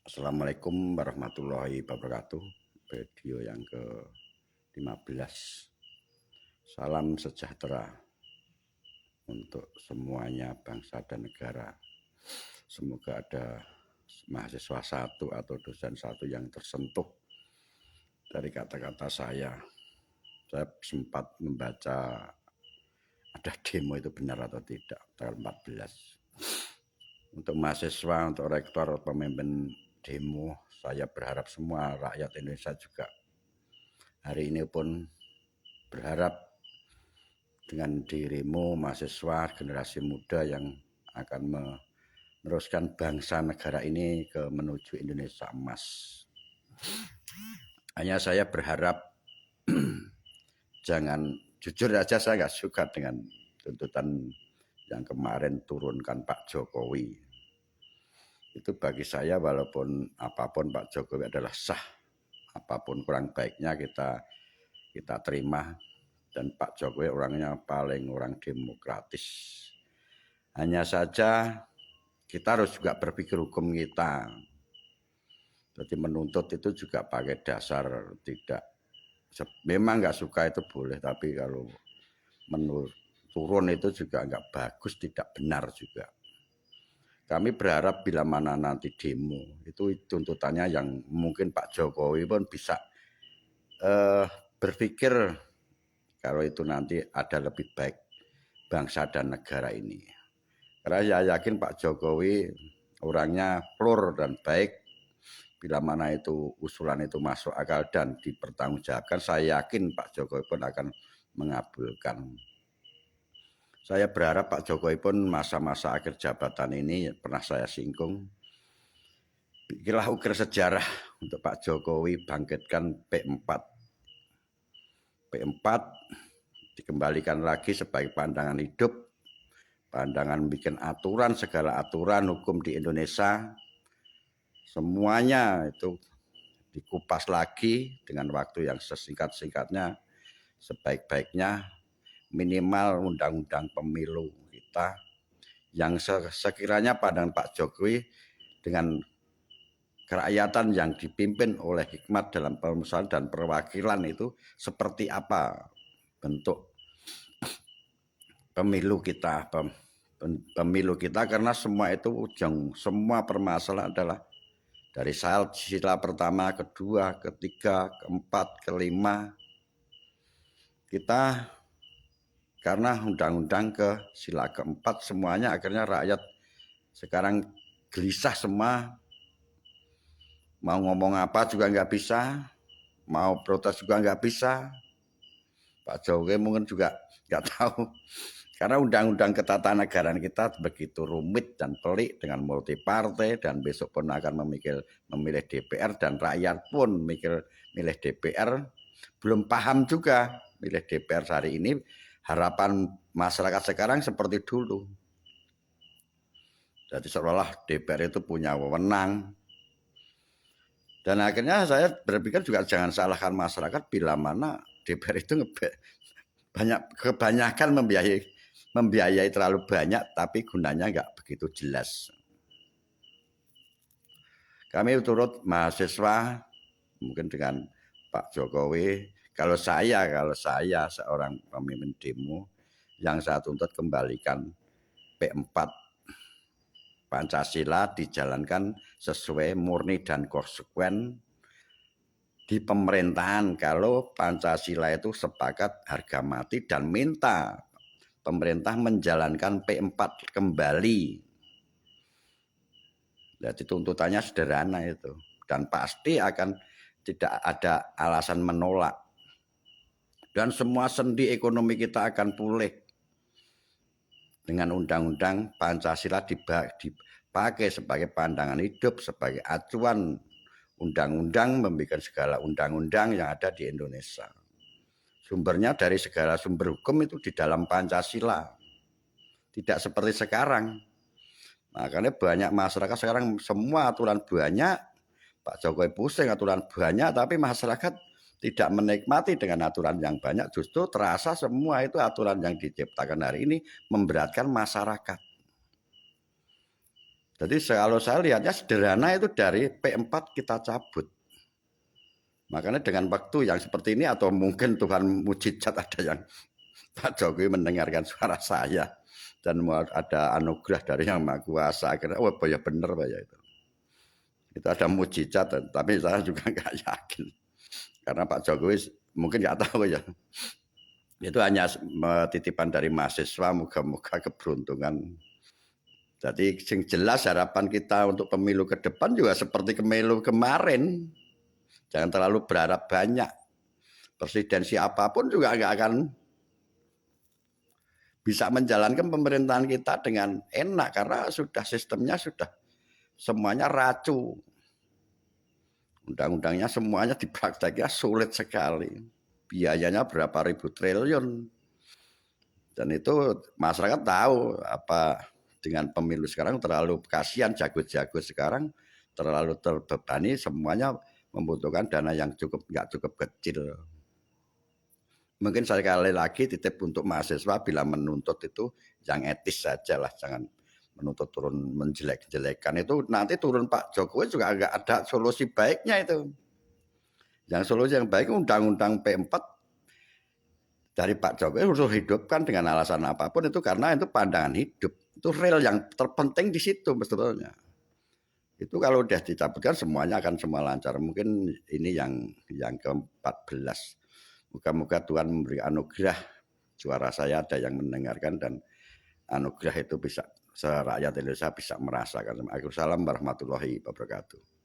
Assalamualaikum warahmatullahi wabarakatuh. Video yang ke-15. Salam sejahtera untuk semuanya bangsa dan negara. Semoga ada mahasiswa satu atau dosen satu yang tersentuh dari kata-kata saya. Saya sempat membaca ada demo itu benar atau tidak tanggal 14. Untuk mahasiswa, untuk rektor, pemimpin demo, saya berharap semua rakyat Indonesia juga hari ini pun berharap dengan dirimu mahasiswa generasi muda yang akan meneruskan bangsa negara ini ke menuju Indonesia emas. Hanya saya berharap jangan, jujur aja saya nggak suka dengan tuntutan yang kemarin turunkan Pak Jokowi. Itu bagi saya walaupun apapun Pak Jokowi adalah sah, apapun kurang baiknya kita terima, dan Pak Jokowi orangnya paling orang demokratis. Hanya saja kita harus juga berpikir hukum kita. Jadi menuntut itu juga pakai dasar tidak, memang nggak suka itu boleh, tapi kalau menurut turun itu juga nggak bagus, tidak benar juga. Kami berharap bila mana nanti demo itu tuntutannya yang mungkin Pak Jokowi pun bisa berpikir kalau itu nanti ada lebih baik bangsa dan negara ini. Karena saya yakin Pak Jokowi orangnya plur dan baik. Bila mana itu usulan itu masuk akal dan dipertanggungjawabkan, saya yakin Pak Jokowi pun akan mengabulkan. Saya berharap Pak Jokowi pun masa-masa akhir jabatan ini, pernah saya singgung, bikinlah ukir sejarah untuk Pak Jokowi bangkitkan P4. P4 dikembalikan lagi sebagai pandangan hidup, pandangan bikin aturan, segala aturan hukum di Indonesia, semuanya itu dikupas lagi dengan waktu yang sesingkat-singkatnya, sebaik-baiknya, minimal undang-undang pemilu kita yang sekiranya pandangan Pak Jokowi dengan kerakyatan yang dipimpin oleh hikmat dalam permusyawaratan dan perwakilan itu seperti apa bentuk pemilu kita, karena semua itu ujung, semua permasalahan adalah dari sila pertama, kedua, ketiga, keempat, kelima, kita karena undang-undang ke sila keempat semuanya akhirnya rakyat sekarang gelisah semua, mau ngomong apa juga nggak bisa, mau protes juga nggak bisa. Pak Jokowi mungkin juga nggak tahu, karena undang-undang ketatanegaraan kita begitu rumit dan pelik dengan multi partai, dan besok pun akan memilih DPR, dan rakyat pun milih DPR, belum paham juga milih DPR hari ini. Harapan masyarakat sekarang seperti dulu. Jadi seolah-olah DPR itu punya wewenang. Dan akhirnya saya berpikir juga jangan salahkan masyarakat bila mana DPR itu kebanyakan membiayai terlalu banyak, tapi gunanya nggak begitu jelas. Kami turut mahasiswa mungkin dengan Pak Jokowi. Kalau saya seorang pemimpin demo, yang saya tuntut kembalikan P4 Pancasila dijalankan sesuai murni dan konsekuen di pemerintahan. Kalau Pancasila itu sepakat harga mati dan minta pemerintah menjalankan P4 kembali. Jadi tuntutannya sederhana itu, dan pasti akan tidak ada alasan menolak. Dan semua sendi ekonomi kita akan pulih dengan undang-undang Pancasila dipakai sebagai pandangan hidup, sebagai acuan undang-undang, membuat segala undang-undang yang ada di Indonesia. Sumbernya dari segala sumber hukum itu di dalam Pancasila. Tidak seperti sekarang. Makanya banyak masyarakat sekarang semua aturan banyak, Pak Jokowi pusing aturan banyak, tapi masyarakat tidak menikmati dengan aturan yang banyak. Justru terasa semua itu aturan yang diciptakan hari ini memberatkan masyarakat. Jadi kalau saya lihatnya sederhana itu dari P4 kita cabut. Makanya dengan waktu yang seperti ini atau mungkin Tuhan mujizat ada yang Pak Jokowi mendengarkan suara saya dan mau ada anugerah dari Yang Maha Kuasa. Akhirnya, oh ya benar Pak ya itu. Itu ada mujizat, tapi saya juga nggak yakin. Karena Pak Jokowi mungkin nggak tahu ya. Itu hanya titipan dari mahasiswa, moga-moga keberuntungan. Jadi yang jelas harapan kita untuk pemilu ke depan juga seperti pemilu kemarin. Jangan terlalu berharap banyak. Presidensi apapun juga nggak akan bisa menjalankan pemerintahan kita dengan enak karena sudah sistemnya sudah semuanya racu. Undang-undangnya semuanya diprakteknya sulit sekali. Biayanya berapa ribu triliun. Dan itu masyarakat tahu apa dengan pemilu sekarang terlalu kasihan jago-jago sekarang terlalu terbebani semuanya membutuhkan dana yang nggak cukup kecil. Mungkin sekali lagi titip untuk mahasiswa bila menuntut itu yang etis saja lah, jangan menuntut turun menjelek-jelekan itu nanti turun Pak Jokowi juga agak ada solusi baiknya itu. Yang solusi yang baik undang-undang P4 dari Pak Jokowi harus hidupkan dengan alasan apapun itu karena itu pandangan hidup. Itu real yang terpenting di situ sebetulnya. Itu kalau udah dicabutkan semuanya akan semua lancar. Mungkin ini yang ke-14. Moga-moga Tuhan memberi anugerah. Suara saya ada yang mendengarkan dan anugerah itu bisa rakyat Indonesia bisa merasakan. Waalaikumsalam warahmatullahi wabarakatuh.